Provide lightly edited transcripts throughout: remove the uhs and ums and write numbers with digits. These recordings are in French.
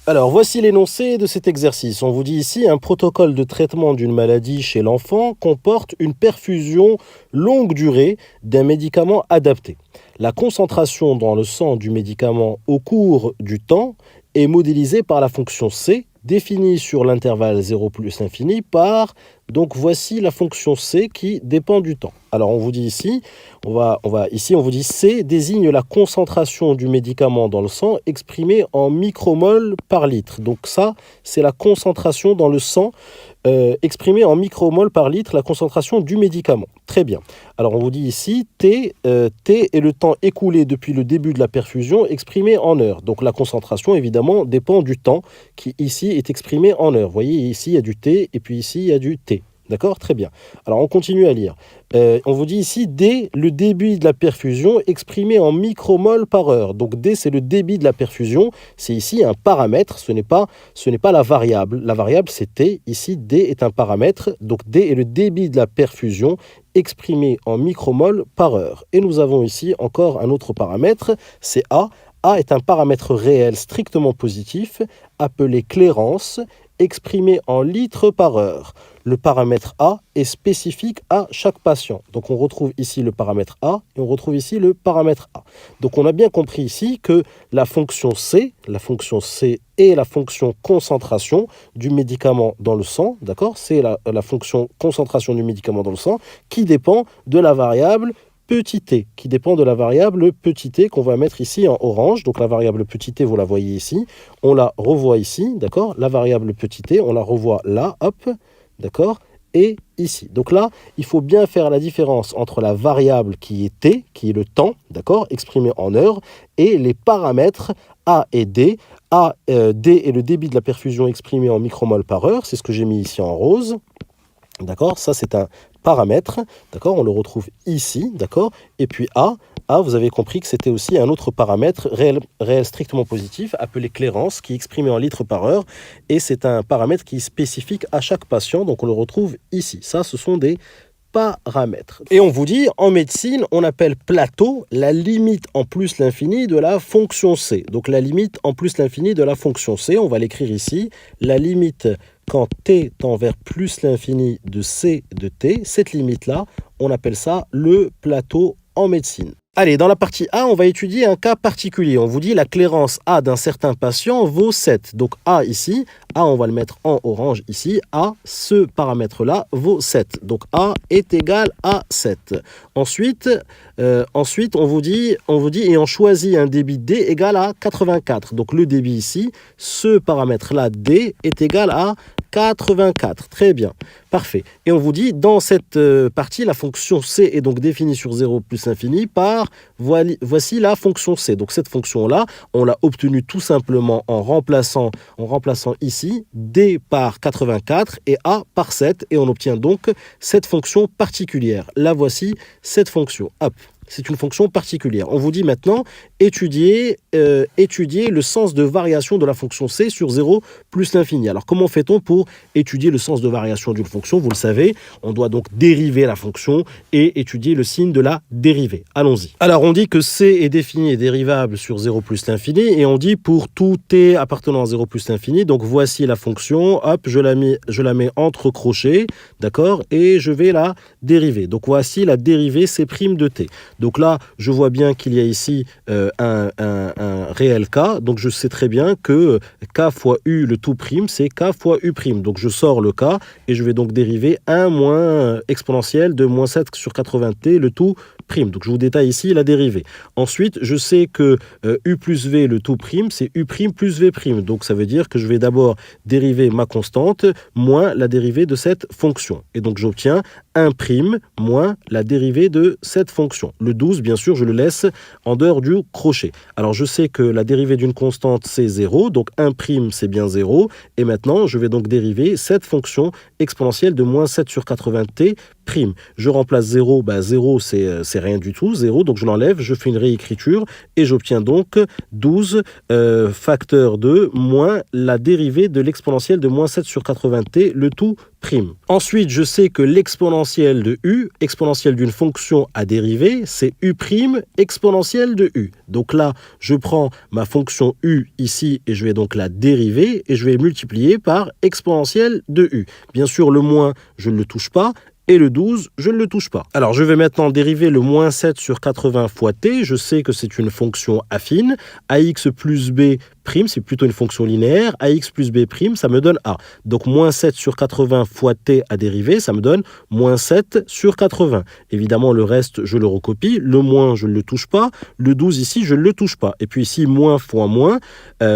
Alors, voici l'énoncé de cet exercice. On vous dit ici, un protocole de traitement d'une maladie chez l'enfant comporte une perfusion longue durée d'un médicament adapté. La concentration dans le sang du médicament au cours du temps est modélisée par la fonction C, définie sur l'intervalle 0 plus infini par, donc voici la fonction C qui dépend du temps. Alors on vous dit ici, on vous dit C désigne la concentration du médicament dans le sang exprimée en micromol par litre. Donc ça, c'est la concentration dans le sang exprimée en micromol par litre, la concentration du médicament. Très bien. Alors on vous dit ici, T est le temps écoulé depuis le début de la perfusion exprimé en heures. Donc la concentration, évidemment, dépend du temps qui ici est exprimé en heures. Vous voyez, ici, il y a du T et puis ici, il y a du T. D'accord? Très bien. Alors, on continue à lire. On vous dit ici, D, le débit de la perfusion exprimé en micromol par heure. Donc, D, c'est le débit de la perfusion. C'est ici un paramètre, ce n'est pas la variable. La variable, c'est T. Ici, D est un paramètre. Donc, D est le débit de la perfusion exprimé en micromol par heure. Et nous avons ici encore un autre paramètre, c'est A. A est un paramètre réel strictement positif, appelé clairance, exprimé en litres par heure. Le paramètre A est spécifique à chaque patient. Donc on retrouve ici le paramètre A et on retrouve ici le paramètre A. Donc on a bien compris ici que la fonction C est la fonction concentration du médicament dans le sang, d'accord? C'est la fonction concentration du médicament dans le sang qui dépend de la variable petit t, qui dépend de la variable petit t qu'on va mettre ici en orange. Donc la variable petit t, vous la voyez ici. On la revoit ici, d'accord? La variable petit t, on la revoit là, hop, d'accord? Et ici. Donc là, il faut bien faire la différence entre la variable qui est t, qui est le temps, d'accord, exprimé en heures, et les paramètres A et D. D est le débit de la perfusion exprimé en micromol par heure, c'est ce que j'ai mis ici en rose. D'accord, ça c'est un paramètre, d'accord, on le retrouve ici, d'accord, et puis A, vous avez compris que c'était aussi un autre paramètre réel strictement positif, appelé clairance, qui est exprimé en litres par heure, et c'est un paramètre qui est spécifique à chaque patient, donc on le retrouve ici. Ça, ce sont des paramètres. Et on vous dit, en médecine, on appelle plateau la limite en plus l'infini de la fonction C. Donc la limite en plus l'infini de la fonction C, on va l'écrire ici, la limite quand t tend vers plus l'infini de C de t, cette limite-là, on appelle ça le plateau en médecine. Allez, dans la partie A, on va étudier un cas particulier. On vous dit la clairance A d'un certain patient vaut 7. Donc A ici, A on va le mettre en orange ici, A, ce paramètre-là vaut 7. Donc A est égal à 7. Ensuite, on vous dit, et on choisit un débit D égal à 84. Donc le débit ici, ce paramètre-là D est égal à 84. Très bien, parfait. Et on vous dit, dans cette partie, la fonction C est donc définie sur 0 plus infini par, voici la fonction C. Donc cette fonction-là, on l'a obtenue tout simplement en remplaçant ici D par 84 et A par 7. Et on obtient donc cette fonction particulière. La voici, cette fonction. Hop. C'est une fonction particulière. On vous dit maintenant, étudier le sens de variation de la fonction C sur 0 plus l'infini. Alors, comment fait-on pour étudier le sens de variation d'une fonction? Vous le savez, on doit donc dériver la fonction et étudier le signe de la dérivée. Allons-y. Alors, on dit que C est défini et dérivable sur 0 plus l'infini et on dit pour tout t appartenant à 0 plus l'infini. Donc, voici la fonction. Hop, je la mets entre crochets, d'accord, et je vais la dériver. Donc, voici la dérivée C' de t. Donc là, je vois bien qu'il y a ici un réel K. Donc je sais très bien que K fois U, le tout prime, c'est K fois U prime. Donc je sors le K et je vais donc dériver 1 moins exponentielle de moins 7 sur 80t, le tout prime. Donc je vous détaille ici la dérivée. Ensuite, je sais que U plus V, le tout prime, c'est U prime plus V prime. Donc ça veut dire que je vais d'abord dériver ma constante moins la dérivée de cette fonction. Et donc j'obtiens 1 prime moins la dérivée de cette fonction. Le 12, bien sûr, je le laisse en dehors du crochet. Alors, je sais que la dérivée d'une constante, c'est 0. Donc, 1 prime, c'est bien 0. Et maintenant, je vais donc dériver cette fonction exponentielle de moins 7 sur 80t prime. Je remplace 0. 0, c'est c'est rien du tout, 0, donc je l'enlève, je fais une réécriture et j'obtiens donc 12 facteur de moins la dérivée de l'exponentielle de moins 7 sur 80t, le tout prime. Ensuite, je sais que l'exponentielle de u, exponentielle d'une fonction à dériver, c'est u' exponentielle de u. Donc là, je prends ma fonction u ici et je vais donc la dériver et je vais multiplier par exponentielle de u. Bien sûr, le moins, je ne le touche pas. Et le 12, je ne le touche pas. Alors, je vais maintenant dériver le moins 7 sur 80 fois t. Je sais que c'est une fonction affine. Ax plus b prime, c'est plutôt une fonction linéaire. Ax plus b prime, ça me donne a. Donc, moins 7 sur 80 fois t à dériver, ça me donne moins 7 sur 80. Évidemment, le reste, je le recopie. Le moins, je ne le touche pas. Le 12 ici, je ne le touche pas. Et puis ici, moins fois moins,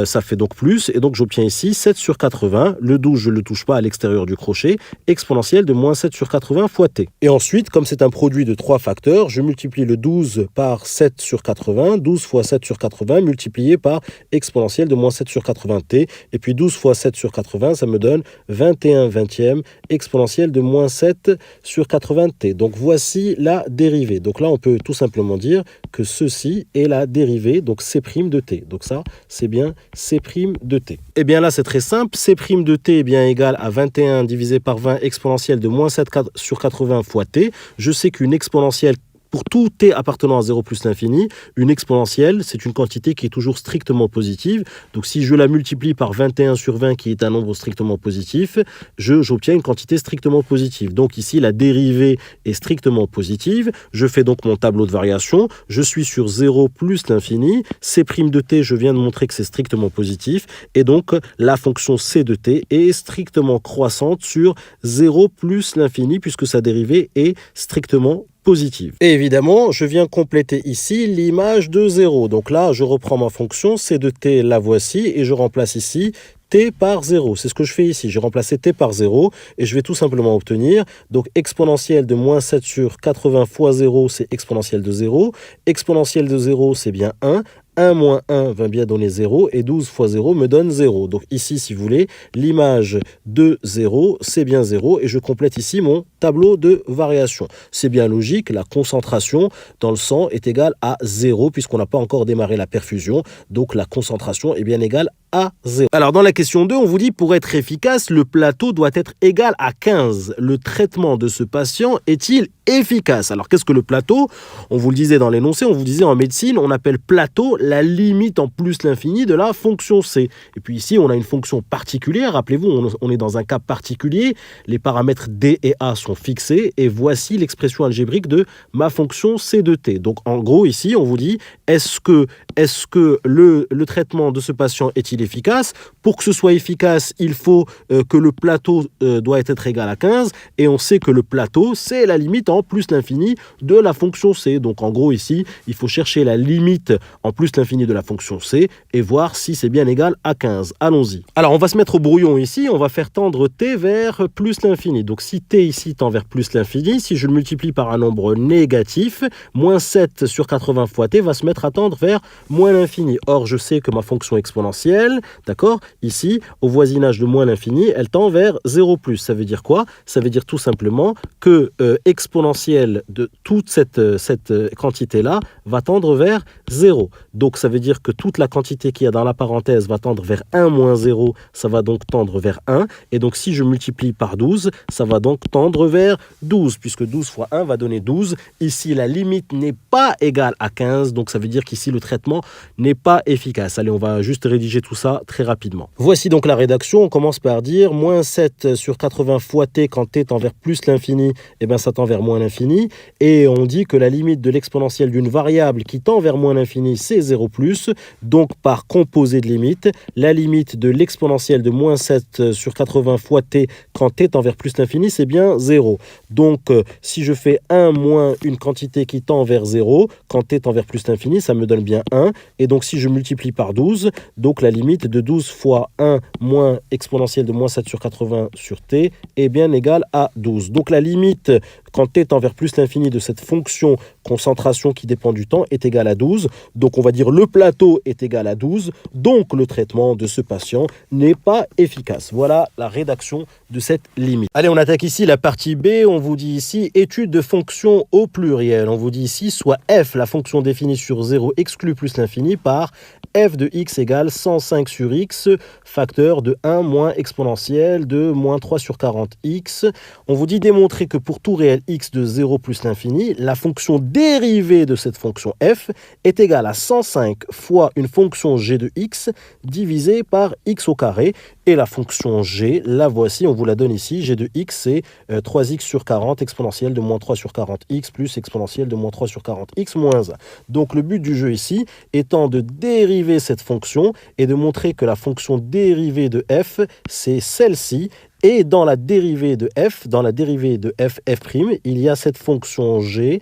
ça fait donc plus. Et donc, j'obtiens ici 7 sur 80. Le 12, je ne le touche pas à l'extérieur du crochet. Exponentielle de moins 7 sur 80 fois t. Et ensuite, comme c'est un produit de 3 facteurs, je multiplie le 12 par 7 sur 80, 12 fois 7 sur 80 multiplié par exponentielle de moins 7 sur 80t, et puis 12 fois 7 sur 80, ça me donne 21 vingtième exponentielle de moins 7 sur 80t. Donc voici la dérivée. Donc là, on peut tout simplement dire que ceci est la dérivée, donc c' de t. Donc ça, c'est bien c' de t. Et bien là, c'est très simple. C' de t est bien égal à 21 divisé par 20 exponentielle de moins 7 sur 80 fois t. Je sais qu'une exponentielle, pour tout t appartenant à 0 plus l'infini, une exponentielle, c'est une quantité qui est toujours strictement positive. Donc si je la multiplie par 21 sur 20, qui est un nombre strictement positif, j'obtiens une quantité strictement positive. Donc ici, la dérivée est strictement positive. Je fais donc mon tableau de variation. Je suis sur 0 plus l'infini. C' de t, je viens de montrer que c'est strictement positif. Et donc, la fonction c de t est strictement croissante sur 0 plus l'infini, puisque sa dérivée est strictement positive. Et évidemment, je viens compléter ici l'image de 0. Donc là, je reprends ma fonction c de t, la voici, et je remplace ici t par 0. C'est ce que je fais ici. J'ai remplacé t par 0 et je vais tout simplement obtenir donc exponentielle de moins 7 sur 80 fois 0, c'est exponentielle de 0. Exponentielle de 0, c'est bien 1. 1 moins 1 va bien donner 0 et 12 fois 0 me donne 0. Donc ici, si vous voulez, l'image de 0, c'est bien 0 et je complète ici mon tableau de variation. C'est bien logique, la concentration dans le sang est égale à 0 puisqu'on n'a pas encore démarré la perfusion. Donc la concentration est bien égale à 0. Alors dans la question 2, on vous dit pour être efficace, le plateau doit être égal à 15. Le traitement de ce patient est-il efficace? Alors qu'est-ce que le plateau? On vous le disait dans l'énoncé, on vous disait en médecine, on appelle plateau la limite en plus l'infini de la fonction c. Et puis ici, on a une fonction particulière. Rappelez-vous, on est dans un cas particulier. Les paramètres d et a sont fixés et voici l'expression algébrique de ma fonction c de t. Donc en gros ici, on vous dit est-ce que le traitement de ce patient est-il efficace? Pour que ce soit efficace, il faut que le plateau doit être égal à 15 et on sait que le plateau, c'est la limite en plus l'infini de la fonction c. Donc en gros ici, il faut chercher la limite en plus l'infini de la fonction c et voir si c'est bien égal à 15. Allons-y. Alors on va se mettre au brouillon ici, on va faire tendre t vers plus l'infini. Donc si t ici tend vers plus l'infini, si je le multiplie par un nombre négatif, moins 7 sur 80 fois t va se mettre à tendre vers moins l'infini. Or je sais que ma fonction exponentielle, d'accord, ici au voisinage de moins l'infini, elle tend vers 0 plus. Ça veut dire quoi? Ça veut dire tout simplement que exponentielle de toute cette quantité-là va tendre vers 0. Donc ça veut dire que toute la quantité qu'il y a dans la parenthèse va tendre vers 1 moins 0, ça va donc tendre vers 1. Et donc si je multiplie par 12, ça va donc tendre vers 12, puisque 12 fois 1 va donner 12. Ici, la limite n'est pas égale à 15, donc ça veut dire qu'ici, le traitement n'est pas efficace. Allez, on va juste rédiger tout ça très rapidement. Voici donc la rédaction. On commence par dire moins 7 sur 80 fois t, quand t tend vers plus l'infini, eh bien ça tend vers moins l'infini. Et on dit que la limite de l'exponentielle d'une variable qui tend vers moins l'infini, c'est 0 plus. Donc par composé de limite, la limite de l'exponentielle de moins 7 sur 80 fois t quand t tend vers plus l'infini, c'est bien 0. Donc si je fais 1 moins une quantité qui tend vers 0, quand t tend vers plus l'infini, ça me donne bien 1. Et donc si je multiplie par 12, donc la limite de 12 fois 1 moins exponentielle de moins 7 sur 80 sur t est bien égale à 12. Donc la limite quand t tend vers plus l'infini de cette fonction concentration qui dépend du temps est égal à 12. Donc on va dire le plateau est égal à 12. Donc le traitement de ce patient n'est pas efficace. Voilà la rédaction de cette limite. Allez, on attaque ici la partie B. On vous dit ici étude de fonctions au pluriel. On vous dit ici soit f, la fonction définie sur 0 exclue plus l'infini, par f de x égale 105 sur x, facteur de 1 moins exponentielle de moins 3 sur 40x. On vous dit démontrer que pour tout réel x de 0 plus l'infini, la fonction dérivée de cette fonction f est égale à 105 fois une fonction g de x divisée par x au carré. Et la fonction g, la voici, on vous la donne ici. G de x, c'est 3x sur 40 exponentielle de moins 3 sur 40x plus exponentielle de moins 3 sur 40x moins 1. Donc le but du jeu ici étant de dériver cette fonction et de montrer que la fonction dérivée de f, c'est celle-ci. Et dans la dérivée de f, f', il y a cette fonction g,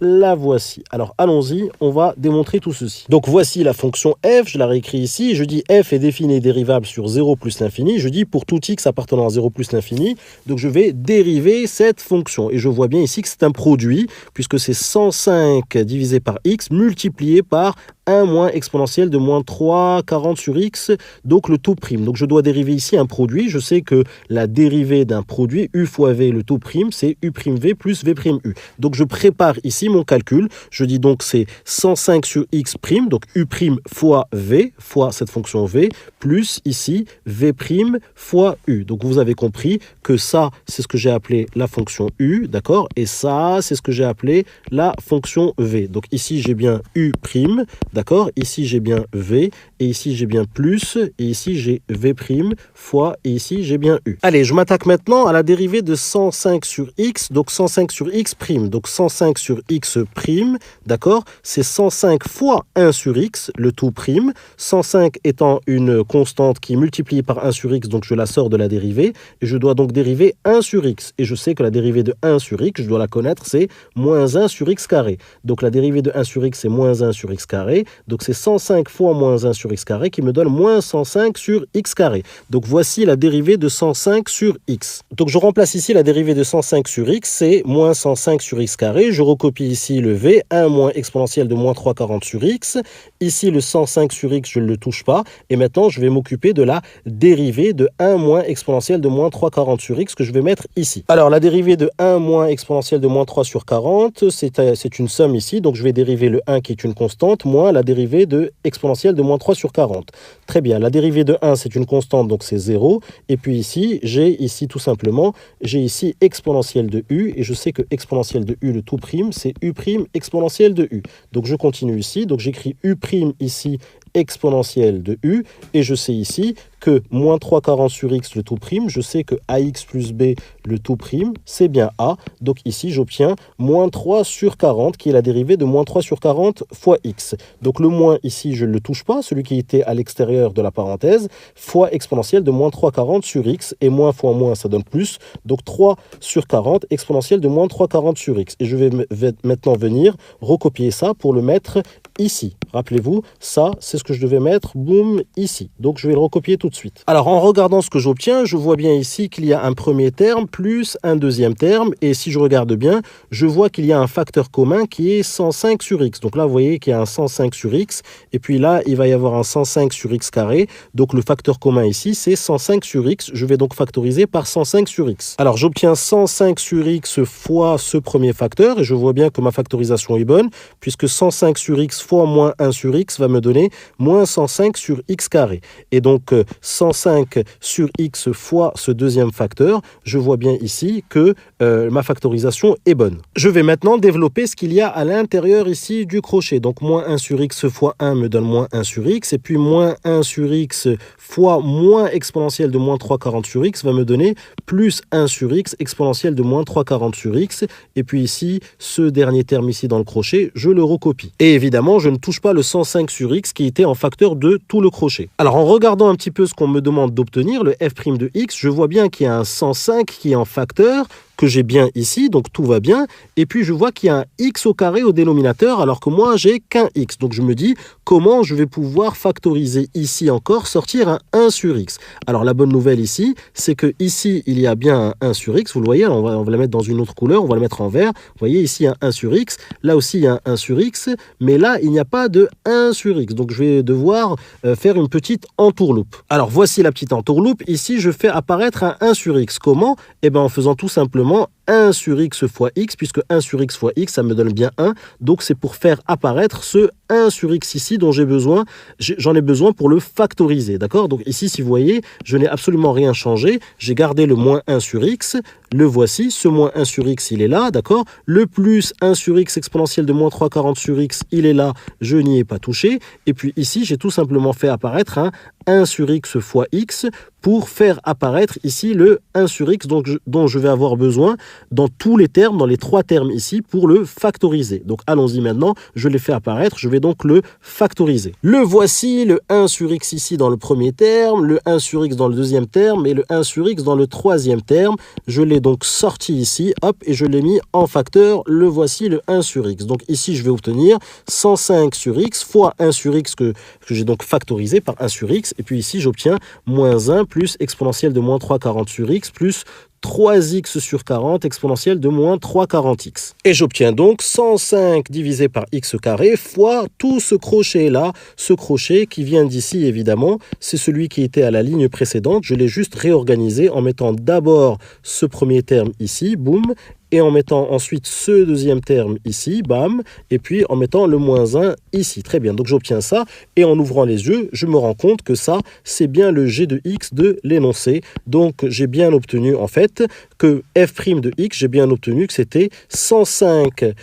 la voici. Alors allons-y, on va démontrer tout ceci. Donc voici la fonction f, je la réécris ici, je dis f est définie et dérivable sur 0 plus l'infini, je dis pour tout x appartenant à 0 plus l'infini, donc je vais dériver cette fonction. Et je vois bien ici que c'est un produit, puisque c'est 105 divisé par x multiplié par 1 moins exponentielle de moins 3, 40 sur x, donc le taux prime. Donc je dois dériver ici un produit. Je sais que la dérivée d'un produit, u fois v, le taux prime, c'est u' v plus v' u. Donc je prépare ici mon calcul. Je dis donc c'est 105 sur x prime, donc u' fois v, fois cette fonction v, plus ici v' fois u. Donc vous avez compris que ça, c'est ce que j'ai appelé la fonction u, d'accord? Et ça, c'est ce que j'ai appelé la fonction v. Donc ici, j'ai bien u', d'accord? Ici, j'ai bien v, et ici, j'ai bien plus, et ici, j'ai v' fois, et ici, j'ai bien u. Allez, je m'attaque maintenant à la dérivée de 105 sur x, donc 105 sur x'. Donc 105 sur x', d'accord? C'est 105 fois 1 sur x, le tout prime. 105 étant une constante qui est multipliée par 1 sur x, donc je la sors de la dérivée, et je dois donc dériver 1 sur x. Et je sais que la dérivée de 1 sur x, je dois la connaître, c'est moins 1 sur x carré. Donc la dérivée de 1 sur x, c'est moins 1 sur x carré. Donc c'est 105 fois moins 1 sur x carré qui me donne moins 105 sur x carré. Donc voici la dérivée de 105 sur x. Donc je remplace ici la dérivée de 105 sur x, c'est moins 105 sur x carré. Je recopie ici le v, 1 moins exponentielle de moins 340 sur x. Ici le 105 sur x, je ne le touche pas. Et maintenant, je vais m'occuper de la dérivée de 1 moins exponentielle de moins 340 sur x que je vais mettre ici. Alors la dérivée de 1 moins exponentielle de moins 3 sur 40, c'est une somme ici. Donc je vais dériver le 1 qui est une constante, moins la dérivée de exponentielle de moins 3 sur 40. Très bien, la dérivée de 1 c'est une constante, donc c'est 0. Et puis ici, j'ai ici tout simplement, j'ai ici exponentielle de u, et je sais que exponentielle de u, le tout prime, c'est u' exponentielle de u. Donc je continue ici, donc j'écris u' ici, exponentielle de u, et je sais ici que moins 340 sur x, le tout prime, je sais que ax plus b, le tout prime, c'est bien a. Donc ici, j'obtiens moins 3 sur 40, qui est la dérivée de moins 3 sur 40 fois x. Donc le moins ici, je ne le touche pas, celui qui était à l'extérieur de la parenthèse, fois exponentielle de moins 340 sur x, et moins fois moins, ça donne plus. Donc 3 sur 40, exponentielle de moins 340 sur x. Et je vais maintenant venir recopier ça pour le mettre ici. Rappelez-vous, ça, c'est ce que je devais mettre, boum, ici. Donc, je vais le recopier tout de suite. Alors, en regardant ce que j'obtiens, je vois bien ici qu'il y a un premier terme plus un deuxième terme. Et si je regarde bien, je vois qu'il y a un facteur commun qui est 105 sur x. Donc là, vous voyez qu'il y a un 105 sur x. Et puis là, il va y avoir un 105 sur x carré. Donc, le facteur commun ici, c'est 105 sur x. Je vais donc factoriser par 105 sur x. Alors, j'obtiens 105 sur x fois ce premier facteur. Et je vois bien que ma factorisation est bonne, puisque 105 sur x fois moins 1 sur x va me donner moins 105 sur x carré. Et donc 105 sur x fois ce deuxième facteur, je vois bien ici que ma factorisation est bonne. Je vais maintenant développer ce qu'il y a à l'intérieur ici du crochet. Donc moins 1 sur x fois 1 me donne moins 1 sur x, et puis moins 1 sur x fois moins exponentielle de moins 340 sur x va me donner plus 1 sur x exponentielle de moins 340 sur x. Et puis ici, ce dernier terme ici dans le crochet, je le recopie. Et évidemment, je ne touche pas le 105 sur x qui était en facteur de tout le crochet. Alors en regardant un petit peu ce qu'on me demande d'obtenir, le f' de x, je vois bien qu'il y a un 105 qui est en facteur que j'ai bien ici, donc tout va bien. Et puis je vois qu'il y a un x au carré au dénominateur, alors que moi j'ai qu'un x. Donc je me dis comment je vais pouvoir factoriser ici encore, sortir un 1 sur x. Alors la bonne nouvelle ici, c'est que ici il y a bien un 1 sur x, vous le voyez, alors on va le mettre dans une autre couleur, on va le mettre en vert. Vous voyez ici un 1 sur x, là aussi il y a un 1 sur x, mais là il n'y a pas de 1 sur x. Donc je vais devoir faire une petite entourloupe. Alors voici la petite entourloupe. Ici je fais apparaître un 1 sur x. Comment? Eh bien en faisant tout simplement 1 sur x fois x, puisque 1 sur x fois x, ça me donne bien 1. Donc c'est pour faire apparaître ce 1 sur x ici dont j'en ai besoin pour le factoriser. D'accord? Donc ici, si vous voyez, je n'ai absolument rien changé. J'ai gardé le moins 1 sur x. Le voici. Ce moins 1 sur x, il est là. D'accord? Le plus 1 sur x exponentielle de moins 3,40 sur x, il est là. Je n'y ai pas touché. Et puis ici, j'ai tout simplement fait apparaître un 1 sur x fois x pour faire apparaître ici le 1 sur x dont je vais avoir besoin dans tous les termes, dans les trois termes ici, pour le factoriser. Donc allons-y maintenant, je l'ai fait apparaître, je vais donc le factoriser. Le voici, le 1 sur x ici dans le premier terme, le 1 sur x dans le deuxième terme et le 1 sur x dans le troisième terme. Je l'ai donc sorti ici, hop, et je l'ai mis en facteur. Le voici, le 1 sur x. Donc ici, je vais obtenir 105 sur x fois 1 sur x que j'ai donc factorisé par 1 sur x. Et puis ici, j'obtiens moins 1 plus exponentielle de moins 3,40 sur x plus 3x sur 40 exponentielle de moins 3,40x. Et j'obtiens donc 105 divisé par x carré fois tout ce crochet-là, ce crochet qui vient d'ici évidemment, c'est celui qui était à la ligne précédente. Je l'ai juste réorganisé en mettant d'abord ce premier terme ici, boum, et en mettant ensuite ce deuxième terme ici, bam, et puis en mettant le moins 1 ici. Très bien, donc j'obtiens ça, et en ouvrant les yeux, je me rends compte que ça, c'est bien le g de x de l'énoncé. Donc j'ai bien obtenu en fait que f' de x, j'ai bien obtenu que c'était 105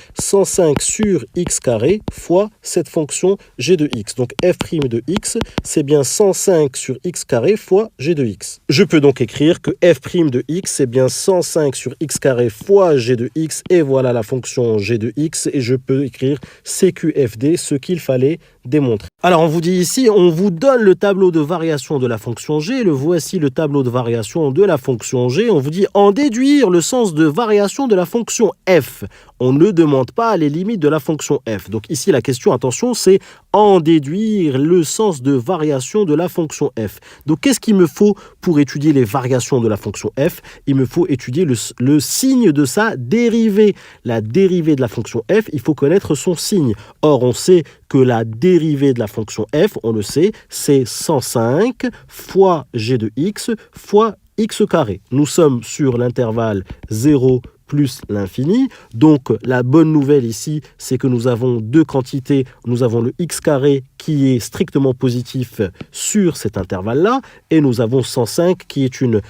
sur x carré fois cette fonction g de x. Donc f' de x, c'est bien 105 sur x carré fois g de x. Je peux donc écrire que f' de x, c'est bien 105 sur x carré fois g de x, et voilà la fonction g de x, et je peux écrire CQFD, ce qu'il fallait démontrer. Alors on vous dit ici, on vous donne le tableau de variation de la fonction g, le voici le tableau de variation de la fonction g, on vous dit en déduire le sens de variation de la fonction f. On ne demande pas les limites de la fonction f. Donc ici la question, attention, c'est en déduire le sens de variation de la fonction f. Donc qu'est-ce qu'il me faut pour étudier les variations de la fonction f? Il me faut étudier le signe de sa dérivée. La dérivée de la fonction f, il faut connaître son signe. Or on sait que la dérivée de la fonction f, on le sait, c'est 105 fois g de x fois x carré. Nous sommes sur l'intervalle 0 plus l'infini. Donc la bonne nouvelle ici, c'est que nous avons deux quantités. Nous avons le x carré qui est strictement positif sur cet intervalle-là, et nous avons 105 qui est une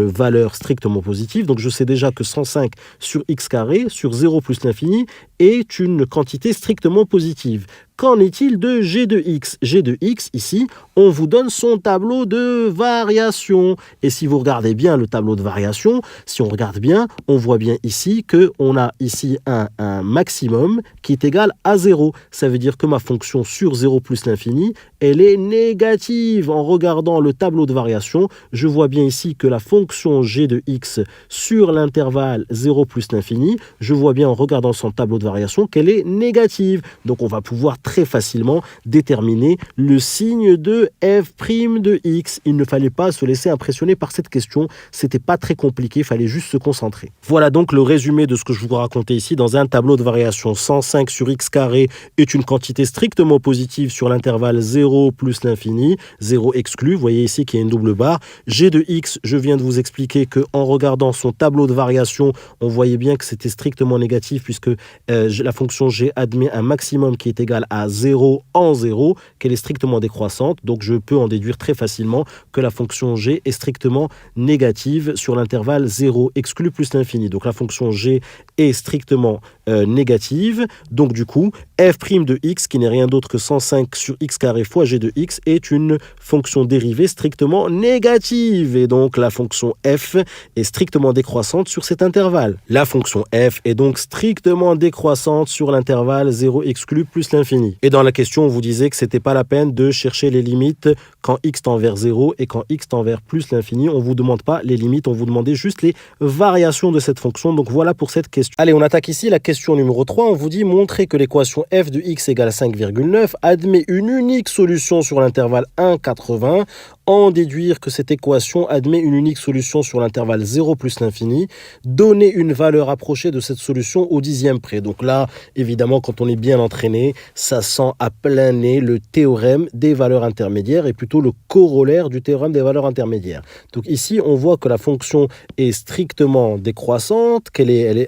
valeur strictement positive. Donc je sais déjà que 105 sur x carré, sur 0 plus l'infini, est une quantité strictement positive. Qu'en est-il de g de x? G de x, ici, on vous donne son tableau de variation. Et si vous regardez bien le tableau de variation, si on regarde bien, on voit bien ici qu'on a ici un maximum qui est égal à 0. Ça veut dire que ma fonction sur 0 plus l'infini, elle est négative. En regardant le tableau de variation, je vois bien ici que la fonction g de x sur l'intervalle 0 plus l'infini, je vois bien en regardant son tableau de variation qu'elle est négative. Donc on va pouvoir très facilement déterminer le signe de f' de x. Il ne fallait pas se laisser impressionner par cette question, c'était pas très compliqué, il fallait juste se concentrer. Voilà donc le résumé de ce que je vous racontais ici dans un tableau de variation. 105 sur x carré est une quantité strictement positive sur l'intervalle 0 plus l'infini, 0 exclu, vous voyez ici qu'il y a une double barre. G de x, je viens de vous expliquer qu'en regardant son tableau de variation, on voyait bien que c'était strictement négatif puisque la fonction g admet un maximum qui est égal à 0 en 0, qu'elle est strictement décroissante, donc je peux en déduire très facilement que la fonction g est strictement négative sur l'intervalle 0 exclu plus l'infini. Donc la fonction g est strictement négative, donc du coup f' de x, qui n'est rien d'autre que 105 sur x carré fois g de x, est une fonction dérivée strictement négative, et donc la fonction f est strictement décroissante sur cet intervalle. La fonction f est donc strictement décroissante sur l'intervalle 0 exclu plus l'infini. l'infini. Et dans la question, on vous disait que c'était pas la peine de chercher les limites quand x tend vers 0 et quand x tend vers plus l'infini. On vous demande pas les limites, on vous demandait juste les variations de cette fonction. Donc voilà pour cette question. Allez, on attaque ici la question numéro 3. On vous dit montrer que l'équation f de x égale 5,9 admet une unique solution sur l'intervalle 1, 80. En déduire que cette équation admet une unique solution sur l'intervalle 0 plus l'infini, donner une valeur approchée de cette solution au dixième près. Donc là, évidemment, quand on est bien entraîné, ça sent à plein nez le théorème des valeurs intermédiaires et plutôt le corollaire du théorème des valeurs intermédiaires. Donc ici, on voit que la fonction est strictement décroissante,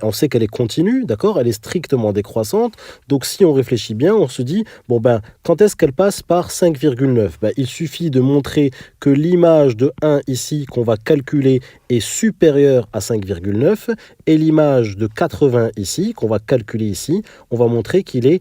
on sait qu'elle est continue, d'accord? Elle est strictement décroissante. Donc si on réfléchit bien, on se dit, bon ben, quand est-ce qu'elle passe par 5,9? Il suffit de montrer que l'image de 1 ici qu'on va calculer est supérieure à 5,9 et l'image de 80 ici qu'on va calculer ici, on va montrer qu'il est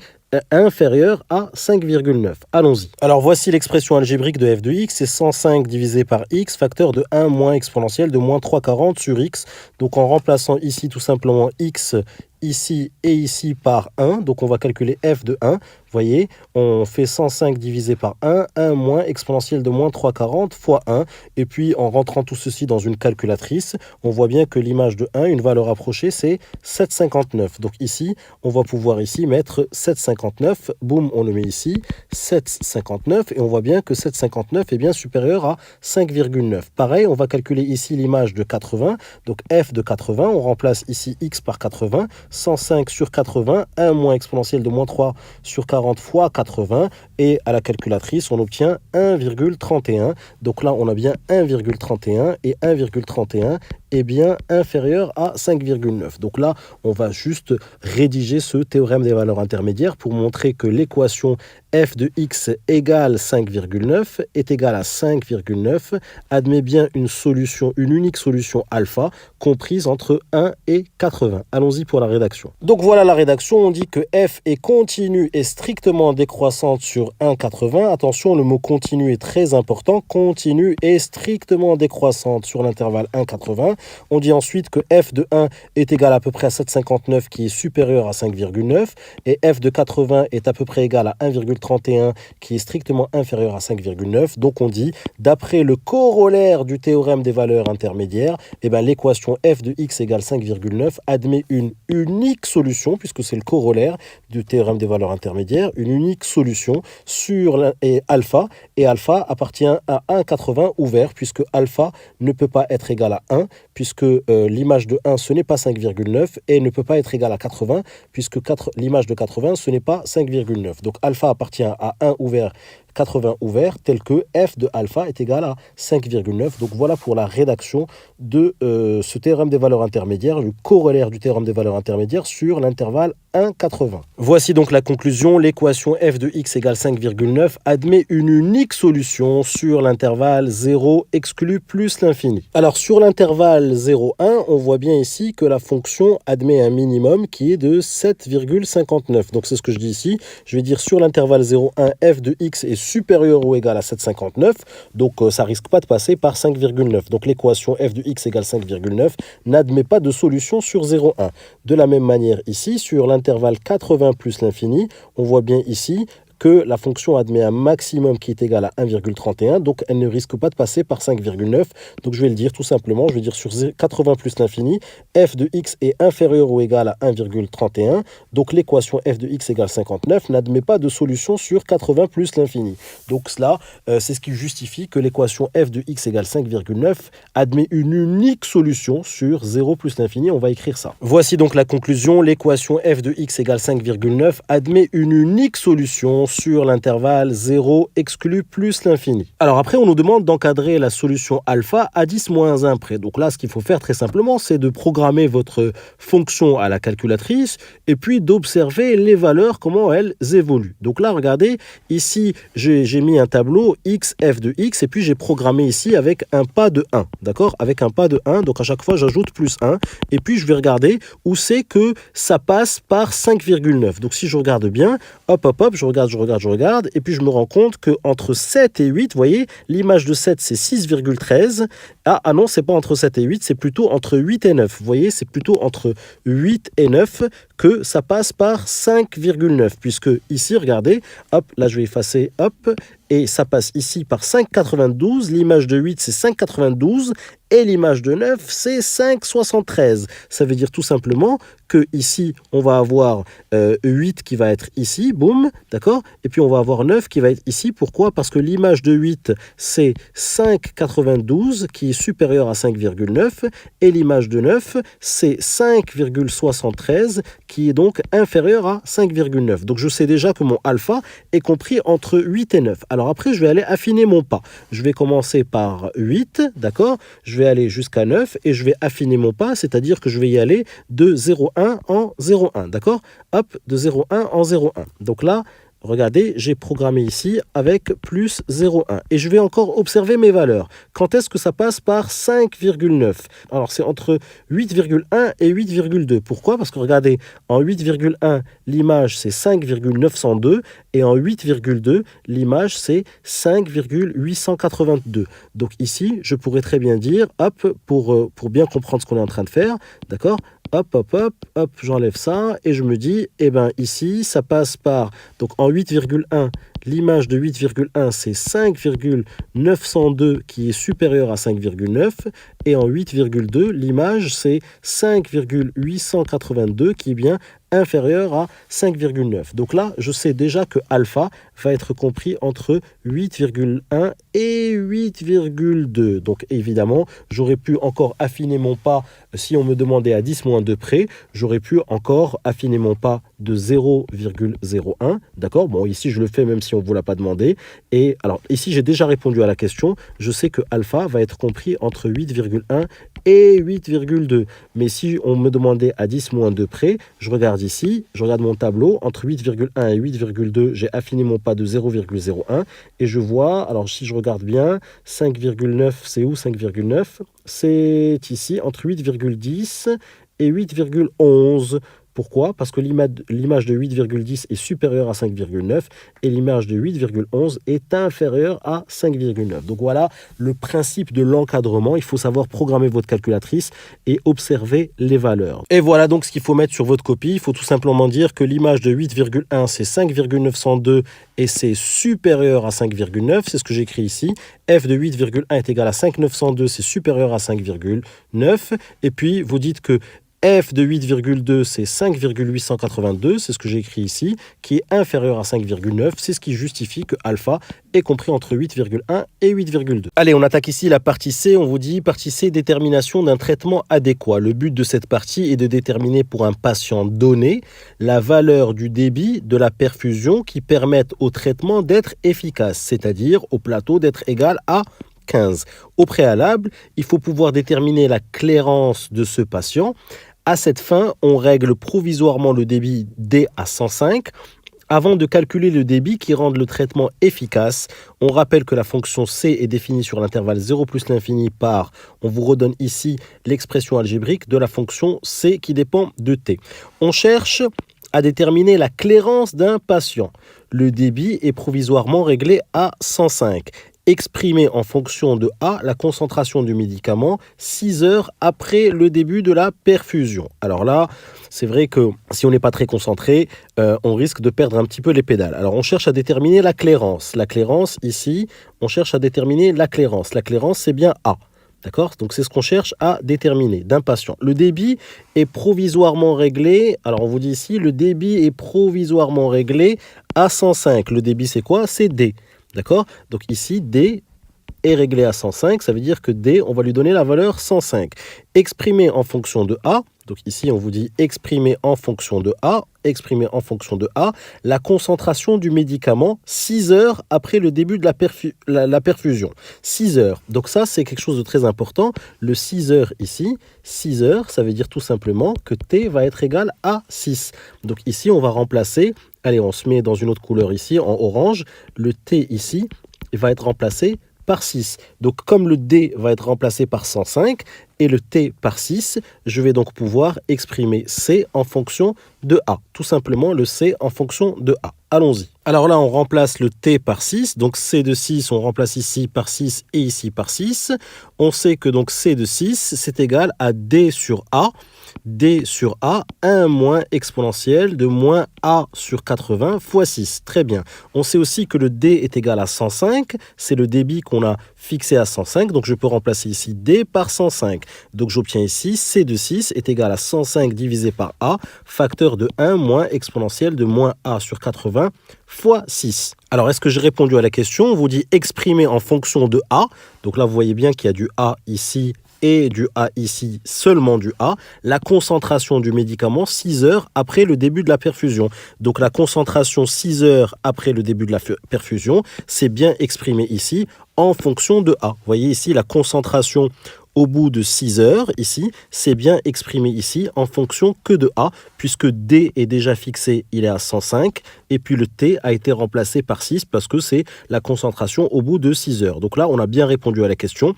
inférieur à 5,9. Allons-y. Alors voici l'expression algébrique de f de x, c'est 105 divisé par x, facteur de 1 moins exponentielle de moins 340 sur x. Donc en remplaçant ici tout simplement x ici et ici par 1, donc on va calculer f de 1. Vous voyez, on fait 105 divisé par 1, 1 moins exponentielle de moins 340 fois 1. Et puis, en rentrant tout ceci dans une calculatrice, on voit bien que l'image de 1, une valeur approchée, c'est 7,59. Donc ici, on va pouvoir ici mettre 7,59. Boum, on le met ici, 7,59. Et on voit bien que 7,59 est bien supérieur à 5,9. Pareil, on va calculer ici l'image de 80. Donc f de 80, on remplace ici x par 80. 105 sur 80, 1 moins exponentielle de moins 3 sur 40 fois 80 et à la calculatrice on obtient 1,31. Donc là on a bien 1,31 et 1,31 est bien inférieur à 5,9. Donc là on va juste rédiger ce théorème des valeurs intermédiaires pour montrer que l'équation f de x égale 5,9 est égale à 5,9 admet bien une solution, une unique solution alpha comprise entre 1 et 80. Allons-y pour la rédaction. Donc voilà la rédaction, on dit que f est continue et strictement décroissante sur 1,80. Attention, le mot continu est très important. Continue et strictement décroissante sur l'intervalle 1,80. On dit ensuite que f de 1 est égal à peu près à 7,59 qui est supérieur à 5,9 et f de 80 est à peu près égal à 1,31 qui est strictement inférieur à 5,9. Donc on dit, d'après le corollaire du théorème des valeurs intermédiaires, l'équation f de x égale 5,9 admet une unique solution, puisque c'est le corollaire du théorème des valeurs intermédiaires, une unique solution sur alpha, et alpha appartient à 1,80 ouvert, puisque alpha ne peut pas être égal à 1, puisque l'image de 1 ce n'est pas 5,9 et ne peut pas être égal à 80, puisque l'image de 80 ce n'est pas 5,9. Donc alpha appartient à 1 ouvert, 80 ouvert, tel que f de alpha est égal à 5,9. Donc voilà pour la rédaction de ce théorème des valeurs intermédiaires, le corollaire du théorème des valeurs intermédiaires sur l'intervalle 1,80. Voici donc la conclusion. L'équation f de x égale 5,9 admet une unique solution sur l'intervalle 0 exclu plus l'infini. Alors sur l'intervalle 0,1, on voit bien ici que la fonction admet un minimum qui est de 7,59. Donc c'est ce que je dis ici. Je vais dire sur l'intervalle 0,1, f de x est supérieur ou égal à 7,59. Donc ça risque pas de passer par 5,9. Donc l'équation f de x égale 5,9 n'admet pas de solution sur 0,1. De la même manière ici, sur l'intervalle 80 plus l'infini, on voit bien ici que la fonction admet un maximum qui est égal à 1,31, donc elle ne risque pas de passer par 5,9. Donc je vais le dire tout simplement, je vais dire sur 80 plus l'infini, f de x est inférieur ou égal à 1,31, donc l'équation f de x égale 59 n'admet pas de solution sur 80 plus l'infini. Donc cela, c'est ce qui justifie que l'équation f de x égale 5,9 admet une unique solution sur 0 plus l'infini, on va écrire ça. Voici donc la conclusion, l'équation f de x égale 5,9 admet une unique solution sur l'intervalle 0 exclu plus l'infini. Alors après, on nous demande d'encadrer la solution alpha à 10 moins 1 près. Donc là, ce qu'il faut faire très simplement, c'est de programmer votre fonction à la calculatrice et puis d'observer les valeurs, comment elles évoluent. Donc là, regardez, ici, j'ai mis un tableau x, f de x et puis j'ai programmé ici avec un pas de 1. D'accord? Avec un pas de 1. Donc à chaque fois, j'ajoute plus 1 et puis je vais regarder où c'est que ça passe par 5,9. Donc si je regarde bien, hop, je regarde, et puis je me rends compte qu'entre 7 et 8, vous voyez, l'image de 7, c'est 6,13. Ah non, c'est pas entre 7 et 8, c'est plutôt entre 8 et 9. Vous voyez, c'est plutôt entre 8 et 9 que ça passe par 5,9, puisque ici, regardez, hop, là je vais effacer, hop, et ça passe ici par 5,92, l'image de 8 c'est 5,92, et l'image de 9 c'est 5,73. Ça veut dire tout simplement que ici, on va avoir 8 qui va être ici, boum, d'accord? Et puis on va avoir 9 qui va être ici. Pourquoi? Parce que l'image de 8, c'est 5,92 qui est supérieur à 5,9 et l'image de 9, c'est 5,73 qui est donc inférieur à 5,9. Donc je sais déjà que mon alpha est compris entre 8 et 9. Alors après, je vais aller affiner mon pas. Je vais commencer par 8, d'accord? Je vais aller jusqu'à 9 et je vais affiner mon pas, c'est-à-dire que je vais y aller de 0,1 en 0,1, d'accord? Hop, de 0,1 en 0,1. Donc là, regardez, j'ai programmé ici avec plus 0,1. Et je vais encore observer mes valeurs. Quand est-ce que ça passe par 5,9? Alors, c'est entre 8,1 et 8,2. Pourquoi? Parce que regardez, en 8,1, l'image, c'est 5,902. Et en 8,2, l'image, c'est 5,882. Donc ici, je pourrais très bien dire, hop, pour bien comprendre ce qu'on est en train de faire, d'accord? Hop, hop, hop, hop, j'enlève ça et je me dis, eh bien ici, ça passe par, donc en 8,1, l'image de 8,1, c'est 5,902 qui est supérieur à 5,9 et en 8,2, l'image, c'est 5,882 qui est bien inférieur à 5,9. Donc là, je sais déjà que alpha va être compris entre 8,1 et 8,2. Donc évidemment, j'aurais pu encore affiner mon pas si on me demandait à 10-2 près, j'aurais pu encore affiner mon pas de 0,01. D'accord? Bon, ici, je le fais même si on ne vous l'a pas demandé. Et alors, ici, j'ai déjà répondu à la question. Je sais que alpha va être compris entre 8,1 et 8,2. Mais si on me demandait à 10-2 près, je regarde ici, je regarde mon tableau, entre 8,1 et 8,2, j'ai affiné mon pas de 0,01 et je vois, alors si je regarde bien, 5,9, c'est où 5,9? C'est ici, entre 8,10 et 8,11. Pourquoi? Parce que l'image de 8,10 est supérieure à 5,9 et l'image de 8,11 est inférieure à 5,9. Donc voilà le principe de l'encadrement. Il faut savoir programmer votre calculatrice et observer les valeurs. Et voilà donc ce qu'il faut mettre sur votre copie. Il faut tout simplement dire que l'image de 8,1 c'est 5,902 et c'est supérieur à 5,9. C'est ce que j'écris ici. F de 8,1 est égal à 5,902, c'est supérieur à 5,9. Et puis vous dites que F de 8,2, c'est 5,882, c'est ce que j'ai écrit ici, qui est inférieur à 5,9. C'est ce qui justifie que alpha est compris entre 8,1 et 8,2. Allez, on attaque ici la partie C. On vous dit, partie C, détermination d'un traitement adéquat. Le but de cette partie est de déterminer pour un patient donné la valeur du débit de la perfusion qui permettent au traitement d'être efficace, c'est-à-dire au plateau d'être égal à 15. Au préalable, il faut pouvoir déterminer la clairance de ce patient. À cette fin, on règle provisoirement le débit D à 105. Avant de calculer le débit qui rende le traitement efficace, on rappelle que la fonction C est définie sur l'intervalle 0 plus l'infini par, on vous redonne ici l'expression algébrique de la fonction C qui dépend de T. On cherche à déterminer la clairance d'un patient. Le débit est provisoirement réglé à 105. Exprimer en fonction de A la concentration du médicament 6 heures après le début de la perfusion. Alors là, c'est vrai que si on n'est pas très concentré, on risque de perdre un petit peu les pédales. Alors on cherche à déterminer la clairance. La clairance, ici, on cherche à déterminer la clairance. La clairance, c'est bien A. D'accord? Donc c'est ce qu'on cherche à déterminer d'un patient. Le débit est provisoirement réglé. Alors on vous dit ici, le débit est provisoirement réglé à 105. Le débit, c'est quoi? C'est D. D'accord? Donc ici, D est réglé à 105. Ça veut dire que D, on va lui donner la valeur 105. Exprimé en fonction de A. Donc ici, on vous dit exprimer en fonction de A. Exprimer en fonction de A la concentration du médicament 6 heures après le début de la perfusion. 6 heures. Donc ça, c'est quelque chose de très important. Le 6 heures ici, 6 heures, ça veut dire tout simplement que T va être égal à 6. Donc ici, on va remplacer, allez, on se met dans une autre couleur ici, en orange. Le T ici va être remplacé par 6. Donc comme le D va être remplacé par 105 et le T par 6, je vais donc pouvoir exprimer C en fonction de A. Tout simplement le C en fonction de A. Allons-y. Alors là, on remplace le T par 6. Donc C de 6, on remplace ici par 6 et ici par 6. On sait que donc C de 6, c'est égal à D sur A. D sur A, 1 moins exponentielle de moins A sur 80 fois 6. Très bien. On sait aussi que le D est égal à 105. C'est le débit qu'on a fixé à 105. Donc, je peux remplacer ici D par 105. Donc, j'obtiens ici C de 6 est égal à 105 divisé par A, facteur de 1 moins exponentielle de moins A sur 80 fois 6. Alors, est-ce que j'ai répondu à la question? On vous dit exprimer en fonction de A. Donc là, vous voyez bien qu'il y a du A ici et du A ici, seulement du A, la concentration du médicament 6 heures après le début de la perfusion. Donc la concentration 6 heures après le début de la perfusion, c'est bien exprimé ici en fonction de A. Vous voyez ici la concentration au bout de 6 heures, ici, c'est bien exprimé ici en fonction que de A, puisque D est déjà fixé, il est à 105, et puis le T a été remplacé par 6 parce que c'est la concentration au bout de 6 heures. Donc là, on a bien répondu à la question.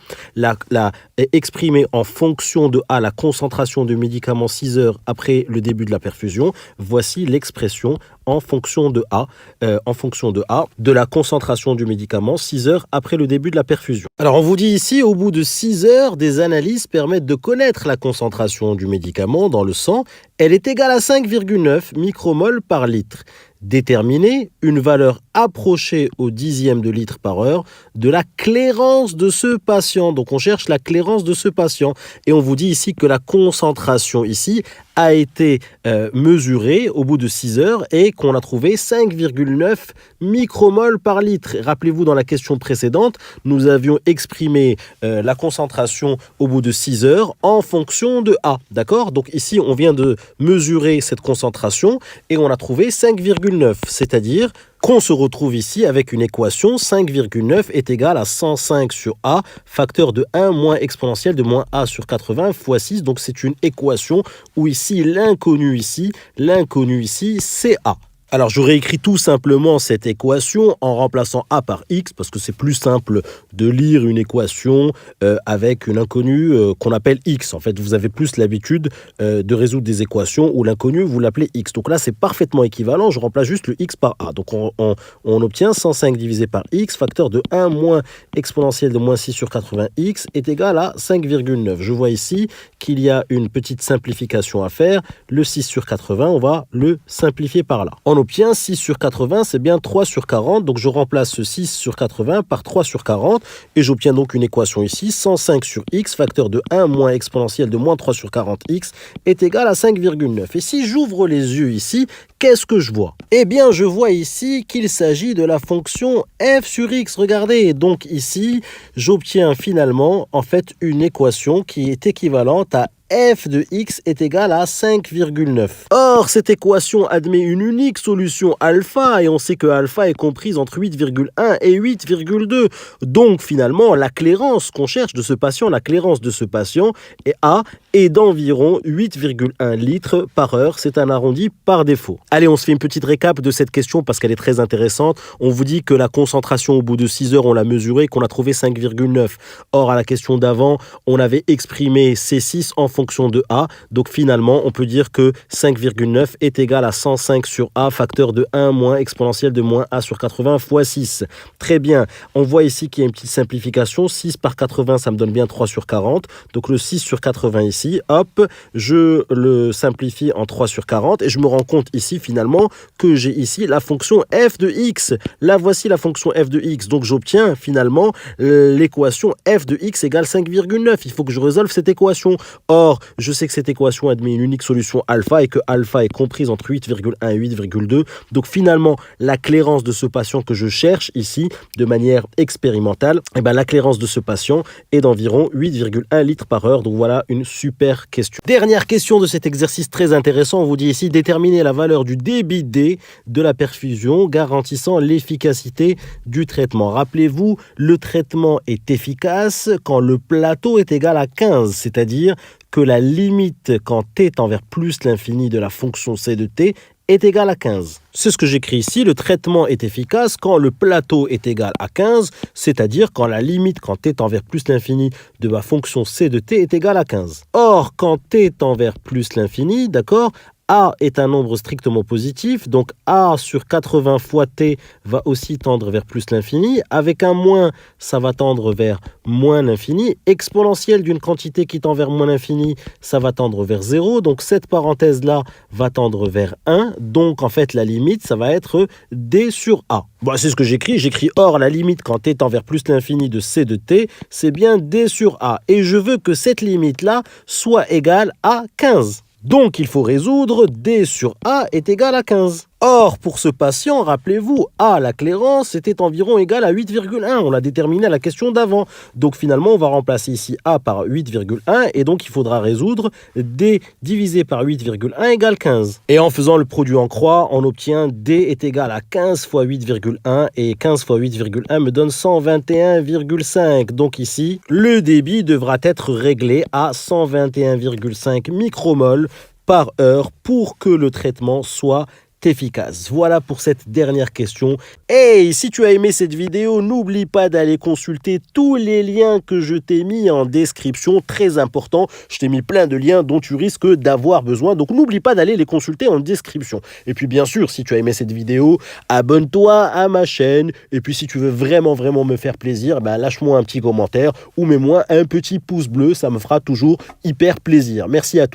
Exprimer en fonction de A la concentration de médicament 6 heures après le début de la perfusion, voici l'expression en fonction de A, de la concentration du médicament 6 heures après le début de la perfusion. Alors on vous dit ici, au bout de 6 heures, des analyses permettent de connaître la concentration du médicament dans le sang. Elle est égale à 5,9 micromoles par litre. Déterminer une valeur approchée au dixième de litre par heure de la clairance de ce patient. Donc on cherche la clairance de ce patient et on vous dit ici que la concentration ici a été mesurée au bout de 6 heures et qu'on a trouvé 5,9 micromoles par litre. Rappelez-vous, dans la question précédente, nous avions exprimé la concentration au bout de 6 heures en fonction de A. D'accord? Donc ici, on vient de mesurer cette concentration et on a trouvé 5,9, c'est-à-dire qu'on se retrouve ici avec une équation 5,9 est égal à 105 sur A, facteur de 1 moins exponentielle de moins A sur 80 fois 6. Donc c'est une équation où ici, l'inconnu ici, c'est A. Alors, je réécris tout simplement cette équation en remplaçant A par X parce que c'est plus simple de lire une équation avec une inconnue qu'on appelle X. En fait, vous avez plus l'habitude de résoudre des équations où l'inconnu, vous l'appelez X. Donc là, c'est parfaitement équivalent. Je remplace juste le X par A. Donc, on obtient 105 divisé par X, facteur de 1 moins exponentielle de moins 6 sur 80X est égal à 5,9. Je vois ici qu'il y a une petite simplification à faire. Le 6 sur 80, on va le simplifier par là. On obtient 6 sur 80, c'est bien 3 sur 40. Donc, je remplace ce 6 sur 80 par 3 sur 40. Et j'obtiens donc une équation ici. 105 sur x, facteur de 1 moins exponentielle de moins 3 sur 40x est égal à 5,9. Et si j'ouvre les yeux ici, qu'est-ce que je vois? Eh bien, je vois ici qu'il s'agit de la fonction f sur x. Regardez, donc ici, j'obtiens finalement, en fait, une équation qui est équivalente à f de x est égal à 5,9. Or, cette équation admet une unique solution alpha, et on sait que alpha est comprise entre 8,1 et 8,2. Donc, finalement, la clairance qu'on cherche de ce patient, la clairance de ce patient est d'environ 8,1 litres par heure. C'est un arrondi par défaut. Allez, on se fait une petite récap de cette question parce qu'elle est très intéressante. On vous dit que la concentration au bout de 6 heures, on l'a mesurée, qu'on a trouvé 5,9. Or, à la question d'avant, on avait exprimé C6 en fonction de A. Donc, finalement, on peut dire que 5,9 est égal à 105 sur A, facteur de 1 moins exponentielle de moins A sur 80 fois 6. Très bien. On voit ici qu'il y a une petite simplification. 6 par 80, ça me donne bien 3 sur 40. Donc, le 6 sur 80 ici, hop, je le simplifie en 3 sur 40 et je me rends compte ici finalement que j'ai ici la fonction f de x. Là, voici la fonction f de x. Donc, j'obtiens finalement l'équation f de x égale 5,9. Il faut que je résolve cette équation. Or, je sais que cette équation admet une unique solution alpha et que alpha est comprise entre 8,1 et 8,2. Donc, finalement, la clairance de ce patient que je cherche ici de manière expérimentale, la clairance de ce patient est d'environ 8,1 litres par heure. Donc, voilà une super question. Dernière question de cet exercice très intéressant. On vous dit ici déterminer la valeur du débit D de la perfusion garantissant l'efficacité du traitement. Rappelez-vous, le traitement est efficace quand le plateau est égal à 15, c'est-à-dire que la limite quand t tend vers plus l'infini de la fonction c de t est égal à 15. C'est ce que j'écris ici. Le traitement est efficace quand le plateau est égal à 15, c'est-à-dire quand la limite quand t tend vers plus l'infini de ma fonction c de t est égale à 15. Or, quand t tend vers plus l'infini, d'accord, A est un nombre strictement positif, donc A sur 80 fois T va aussi tendre vers plus l'infini. Avec un moins, ça va tendre vers moins l'infini. Exponentielle d'une quantité qui tend vers moins l'infini, ça va tendre vers 0. Donc cette parenthèse-là va tendre vers 1. Donc en fait, la limite, ça va être D sur A. Bon, c'est ce que j'écris. J'écris or, la limite quand T tend vers plus l'infini de C de T, c'est bien D sur A. Et je veux que cette limite-là soit égale à 15. Donc, il faut résoudre D sur A est égal à 15. Or, pour ce patient, rappelez-vous, A, la clairance, était environ égal à 8,1. On l'a déterminé à la question d'avant. Donc, finalement, on va remplacer ici A par 8,1. Et donc, il faudra résoudre D divisé par 8,1 égale 15. Et en faisant le produit en croix, on obtient D est égal à 15 fois 8,1. Et 15 fois 8,1 me donne 121,5. Donc ici, le débit devra être réglé à 121,5 micromoles par heure pour que le traitement soit efficace. Voilà pour cette dernière question. Et si tu as aimé cette vidéo, n'oublie pas d'aller consulter tous les liens que je t'ai mis en description. Très important, je t'ai mis plein de liens dont tu risques d'avoir besoin. Donc n'oublie pas d'aller les consulter en description. Et puis bien sûr, si tu as aimé cette vidéo, abonne-toi à ma chaîne. Et puis si tu veux vraiment me faire plaisir, lâche-moi un petit commentaire ou mets-moi un petit pouce bleu. Ça me fera toujours hyper plaisir. Merci à toi.